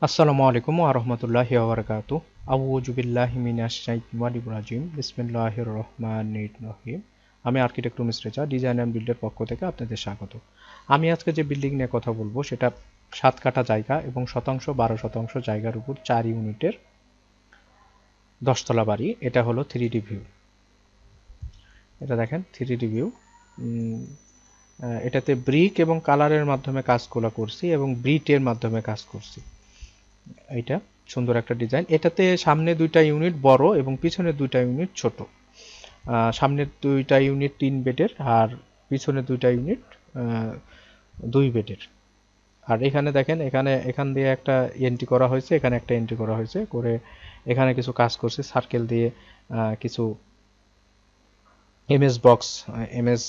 আসসালামু আলাইকুম ওয়া রাহমাতুল্লাহি ওয়া বারাকাতুহু। আউযু বিল্লাহি মিনাশ শাইতানির রাজিম। বিসমিল্লাহির রহমানির রহিম। আমি architect Umesh Reza, design and বিল্ডের পক্ষ থেকে আপনাদের স্বাগত। আমি আজকে যে বিল্ডিং নিয়ে কথা বলবো সেটা ৭ কাঠা জায়গা এবং শতাংশ ১২% জায়গার উপর ৪ ইউনিটের ১০ তলা বাড়ি। এটা হলো 3D ভিউ। এটা দেখেন 3D ভিউ। এটাতে ব্রিক এবং কালারের মাধ্যমে কাজগুলো করছি এবং ব্রিটের মাধ্যমে কাজ করছি। এইটা সুন্দর একটা ডিজাইন। এটাতে সামনে দুইটা ইউনিট বড় এবং পিছনের দুইটা ইউনিট ছোট। সামনের দুইটা ইউনিট 3 বেডের আর পিছনের দুইটা ইউনিট 2 বেডের। আর এখানে দেখেন, এখান দিয়ে একটা এন্ট্রি করা হয়েছে, এখানে একটা এন্ট্রি করা হয়েছে করে এখানে কিছু কাজ করছে সার্কেল দিয়ে। কিছু এমএস বক্স এমএস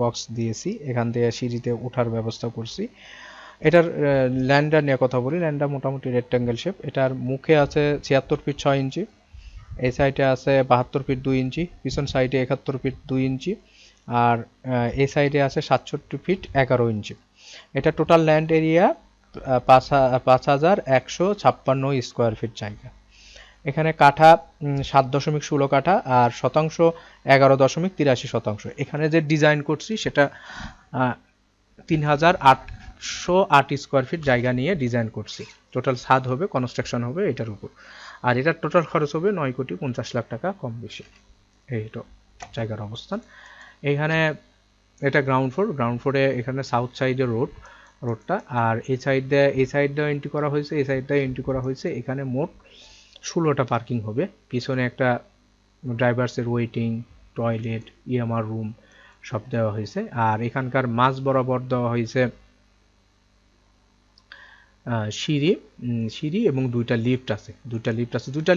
বক্স দিয়েছি, এখান দিয়ে সিঁড়িতে ওঠার ব্যবস্থা করছি। এটার ল্যান্ডার নিয়ে কথা বলি। ল্যান্ডার মোটামুটি রেক্ট্যাঙ্গেল শেপ। এটার মুখে আছে ৭৬ ফিট ৬ ইঞ্চি, এই সাইডে আছে ৭২ ফিট ২ ইঞ্চি, পিছন সাইডে ৭১ ফিট ২ ইঞ্চি, আর এই সাইডে আছে ৬৭ ফিট ১১ ইঞ্চি। এটা total land area ৫,১৫৬ square feet জায়গা। এখানে কাঠা ৭.১৬ কাঠা আর শতাংশ ১১.৮৩%। এখানে যে ডিজাইন করছি সেটা ৩,৮০৮ স্কোয়ার ফিট জায়গা নিয়ে ডিজাইন করছি। টোটাল ছাদ হবে, কনস্ট্রাকশন হবে এটার উপর। আর এটার টোটাল খরচ হবে ৯,৫০,০০,০০০ টাকা কম বেশি। এই তো জায়গার অবস্থান। এখানে এটা গ্রাউন্ড ফ্লোর। গ্রাউন্ড ফ্লোরে এখানে সাউথ সাইডে রোডটা, আর এই সাইডটা এন্ট্রি করা হয়েছে, এই সাইডটা এন্ট্রি করা হয়েছে। এখানে মোট ১৬টা পার্কিং হবে। পিছনে একটা ড্রাইভার্সের ওয়েটিং, টয়লেট, ইএমআর রুম সব দেওয়া হয়েছে। আর এখানকার মাঝ বরাবর দেওয়া হয়েছে সিঁড়ি এবং দুইটা লিফট আছে। দুইটা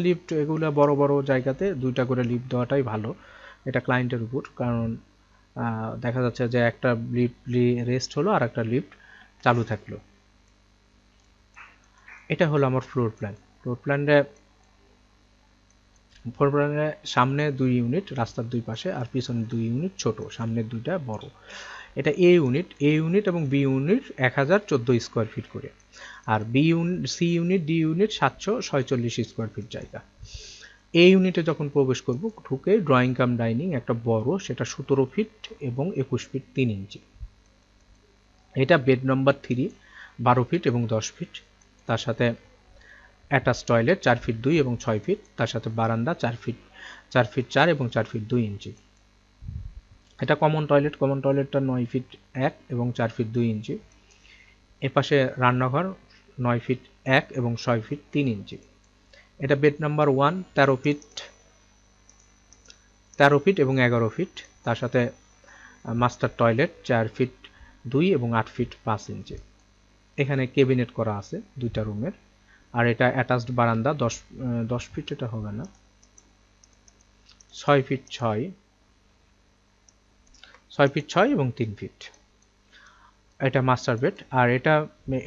লিফট এগুলো বড় বড় জায়গাতে দুইটা করে লিফট দেওয়াটাই ভালো, এটা ক্লায়েন্টের উপর। কারণ দেখা যাচ্ছে যে একটা লিফট রেস্ট হলো আর একটা লিফট চালু থাকলো। এটা হলো আমার ফ্লোর প্ল্যানে সামনে 2 ইউনিট রাস্তার দুই পাশে, আর পিছনে 2 ইউনিট ছোট, সামনের দুইটা বড়। এটা এ ইউনিট এবং বি ইউনিট ১,০১৪ স্কোয়ার ফিট করে, আর C unit, D unit ৭৪৬ square feet জায়গা। এই ইউনিটে যখন প্রবেশ করব, ঢুকে ড্রয়িং কাম ডাইনিং একটা বড়, সেটা ১৭ ফিট এবং ২১ ফিট ৩ ইঞ্চি। এটা বেড নম্বর 3, ১২ ফিট এবং ১০ ফিট। তার সাথে অ্যাটাচ টয়লেট ৪ ফিট ২ এবং ৬ ফিট। তার সাথে বারান্দা ৪ ফিট ৪ এবং ৪ ফিট ২ ইঞ্চি। এটা কমন টয়লেটটা ৯ ফিট ১ এবং ৪ ফিট ২ ইঞ্চি। এপাশে রান্নাঘর ৯ ফিট ১ এবং ৬ ফিট ৩ ইঞ্চি। এটা বেড নাম্বার 1, ১৩ ফিট এবং ১১ ফিট। তার সাথে মাস্টার টয়লেট ৪ ফিট ২ এবং ৮ ফিট ৫ ইঞ্চি। এখানে ক্যাবিনেট করা আছে দুইটা রুমের। আর এটা অ্যাটাচড বারান্দা ১০ ফিট, এটা হবে না, ৬ ফিট ৬ এবং ৩ ফিট। এটা মাস্টার বেড। আর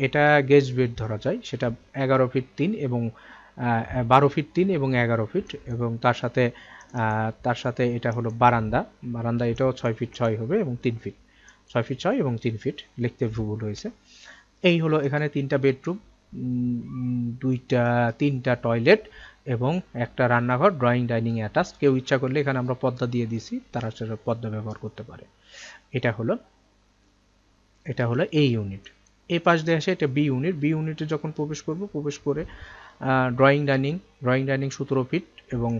এটা গেস্ট বেড ধরা যায়, সেটা ১১ ফিট ৩ এবং ১২ ফিট ৩ এবং ১১ ফিট। এবং তার সাথে এটা হলো বারান্দা এটাও ৬ ফিট ৬ হবে এবং ৩ ফিট, ৬ ফিট ৬ এবং ৩ ফিট, লিখতে ভুল হয়েছে। এই হলো এখানে ৩টা বেডরুম, 3টা টয়লেট এবং একটা রান্নাঘর, ড্রয়িং ডাইনিং অ্যাটাচ। কেউ ইচ্ছা করলে এখানে আমরা পর্দা দিয়ে দিছি, তারা সেটা পর্দা ব্যবহার করতে পারে। এটা হলো এই ইউনিট। এই পাশ দিয়ে আসে এটা বি ইউনিটে যখন প্রবেশ করে ড্রয়িং ডাইনিং ১৭ ফিট এবং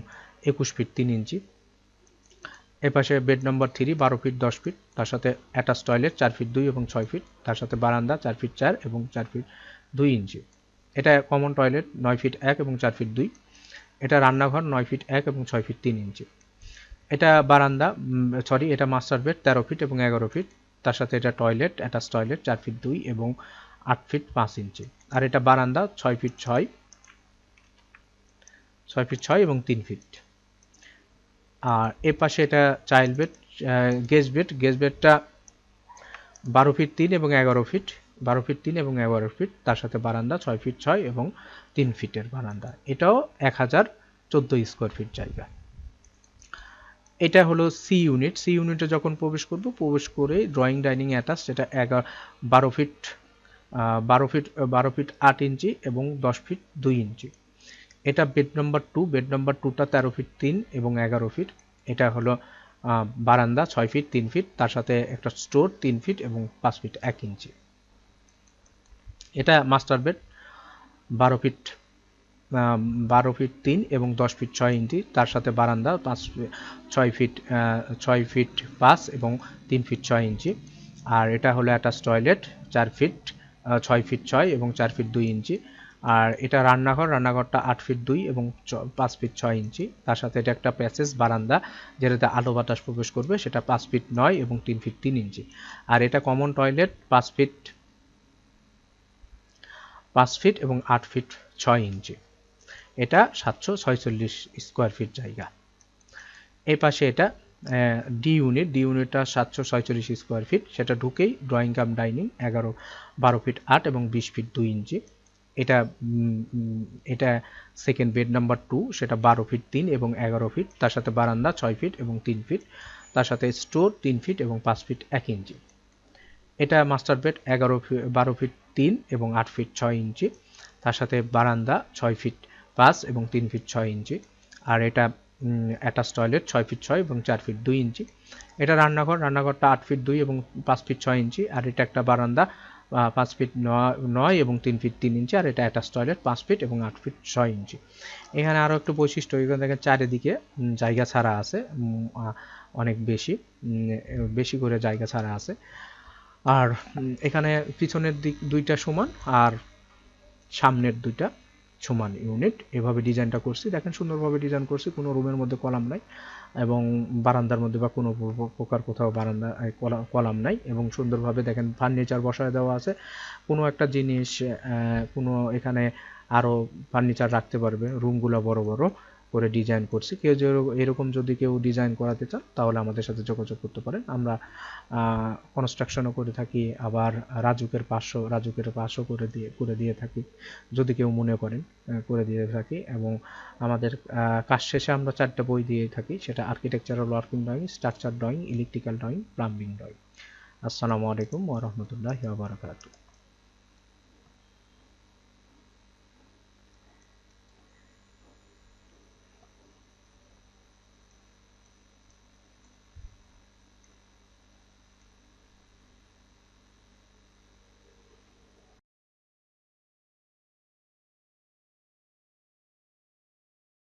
২১ ফিট ৩ ইঞ্চি। এপাশে বেড নম্বর 3, ১২ ফিট ১০ ফিট। তার সাথে অ্যাটাচ টয়লেট ৪ ফিট ২ এবং ৬ ফিট। তার সাথে বারান্দা ৪ ফিট ৪ এবং ৪ ফিট ২ ইঞ্চি। এটা কমন টয়লেট ৯ ফিট ১ এবং ৪ ফিট ২। এটা রান্নাঘর ৯ ফিট ১ এবং ৬ ফিট ৩ ইঞ্চি। এটা মাস্টার বেড ১৩ ফিট এবং ১১ ফিট। তার সাথে এটা টয়লেট, অ্যাটাচ টয়লেট ৪ ফিট ২ এবং ৮ ফিট ৫ ইঞ্চি। আর এটা বারান্দা ৬ ফিট ৬ এবং ৩ ফিট। আর এ পাশে এটা চাইল্ড বেড, গেস্ট বেডটা ১২ ফিট ৩ এবং ১১ ফিট, ১২ ফিট ৩ এবং ১১ ফিট। তার সাথে বারান্দা ৬ ফিট ৬ এবং ৩ ফিটের বারান্দা। এটাও ১,০১৪ স্কোয়ার ফিট জায়গা। এটা হলো সি ইউনিটে যখন প্রবেশ করে ড্রয়িং ডাইনিং অ্যাটাচ, সেটা ১২ ফিট 12 ফিট 8 ইঞ্চি এবং 10 ফিট 2 ইঞ্চি। এটা বেড নাম্বার 2। বেড নাম্বার 2টা 13 ফিট 3 এবং 11 ফিট। এটা হলো বারান্দা 6 ফিট 3 ফিট, তার সাথে একটা স্টোর 3 ফিট এবং 5 ফিট 1 ইঞ্চি। এটা মাস্টার বেড 12 ফিট 3 এবং 10 ফিট 6 ইঞ্চি, তার সাথে বারান্দা 6 ফিট 5 এবং 3 ফিট 6 ইঞ্চি। আর এটা হলো অ্যাটাচ টয়লেট 6 ফিট 6 এবং 4 ফিট 2 ইঞ্চি। আর এটা রান্নাঘরটা 8 ফিট 2 এবং 5 ফিট 6 ইঞ্চি। তার সাথে এটা একটা প্যাসেজ বারান্দা যেটাতে আলো বাতাস প্রবেশ করবে, সেটা 5 ফিট 9 এবং 3 ফিট 3 ইঞ্চি। আর এটা কমন টয়লেট 5 ফিট এবং 8 ফিট 6 ইঞ্চি। এটা 746 স্কোয়ার ফিট জায়গা। এই পাশে এটা ডি ইউনিটটা 746 স্কোয়ার ফিট। সেটা ঢুকেই ড্রয়িং কাম ডাইনিং 12 ফিট 8 এবং 20 ফিট 2 ইঞ্চি। এটা সেকেন্ড বেড নাম্বার 2, সেটা 12 ফিট 3 এবং 11 ফিট, তার সাথে বারান্দা 6 ফিট এবং 3 ফিট, তার সাথে স্টোর 3 ফিট এবং 5 ফিট 1 ইঞ্চি। এটা মাস্টার বেড 12 ফিট 3 এবং 8 ফিট 6 ইঞ্চি, তার সাথে বারান্দা 6 ফিট 5 এবং 3 ফিট 6 ইঞ্চি। আর এটা অ্যাটাচ টয়লেট 6 ফিট 6 এবং 4 ফিট 2 ইঞ্চি। এটা রান্নাঘরটা 8 ফিট 2 এবং 5 ফিট 6 ইঞ্চি। আর এটা একটা বারান্দা 5 ফিট 9 এবং 3 ফিট 3 ইঞ্চি। আর এটা অ্যাটাচ টয়লেট 5 ফিট এবং 8 ফিট 6 ইঞ্চি। এখানে আরও একটু বৈশিষ্ট্য, এখানে দেখেন চারিদিকে জায়গা ছাড়া আছে, অনেক বেশি করে জায়গা ছাড়া আছে। আর এখানে পিছনের দিক দুইটা সমান আর সামনের দুইটা সমান ইউনিট। এভাবে ডিজাইনটা করছি, দেখেন সুন্দরভাবে ডিজাইন করছি, কোনো রুমের মধ্যে কলাম নাই এবং বারান্দার মধ্যে বা কোনো প্রকার কোথাও বারান্দা কলাম নাই এবং সুন্দরভাবে দেখেন ফার্নিচার বসায় দেওয়া আছে। কোনো একটা জিনিস কোনো এখানে আরও ফার্নিচার রাখতে পারবে, রুমগুলো বড় বড় করে ডিজাইন করছি। কেউ এরকম যদি কেউ ডিজাইন করাতে চান তাহলে আমাদের সাথে যোগাযোগ করতে পারেন। আমরা কনস্ট্রাকশনও করে থাকি, আবার রাজুকের পাশও করে দিয়ে থাকি, যদি কেউ মনে করেন করে দিয়ে থাকি। এবং আমাদের কাজ শেষে আমরা 4টা বই দিয়ে থাকি, সেটা architectural working drawing, structure drawing, electrical drawing, plumbing drawing. আসসালামু আলাইকুম ওয়া রাহমাতুল্লাহি ওয়া বারাকাতুহু।